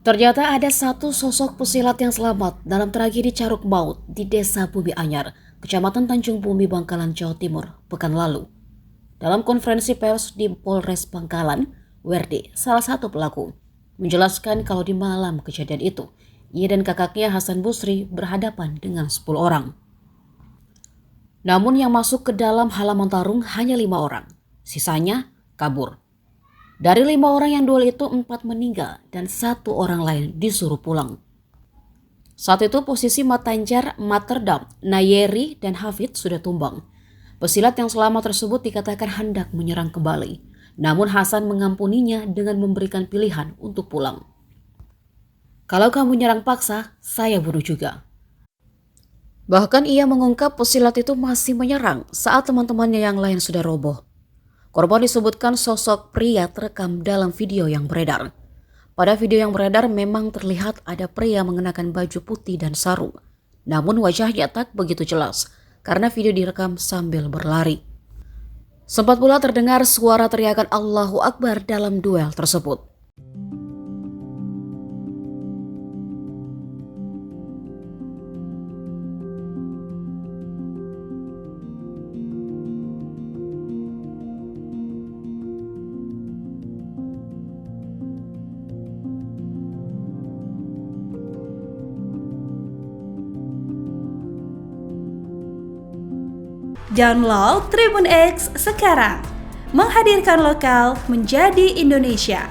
Ternyata ada satu sosok pesilat yang selamat dalam tragedi caruk maut di Desa Bumi Anyar, Kecamatan Tanjung Bumi, Bangkalan, Jawa Timur, pekan lalu. Dalam konferensi pers di Polres Bangkalan, Werdi, salah satu pelaku, menjelaskan kalau di malam kejadian itu, ia dan kakaknya Hasan Busri berhadapan dengan 10 orang. Namun yang masuk ke dalam halaman tarung hanya 5 orang, sisanya kabur. Dari 5 orang yang duel itu 4 meninggal dan 1 orang lain disuruh pulang. Saat itu posisi Matanjar, Materdam, Nayeri, dan Hafid sudah tumbang. Pesilat yang selamat tersebut dikatakan hendak menyerang kembali. Namun Hasan mengampuninya dengan memberikan pilihan untuk pulang. Kalau kamu nyerang paksa, saya bunuh juga. Bahkan ia mengungkap pesilat itu masih menyerang saat teman-temannya yang lain sudah roboh. Korban disebutkan sosok pria terekam dalam video yang beredar. Pada video yang beredar memang terlihat ada pria mengenakan baju putih dan sarung. Namun wajahnya tak begitu jelas karena video direkam sambil berlari. Sempat pula terdengar suara teriakan Allahu Akbar dalam duel tersebut. Download Tribun X sekarang, menghadirkan lokal menjadi Indonesia.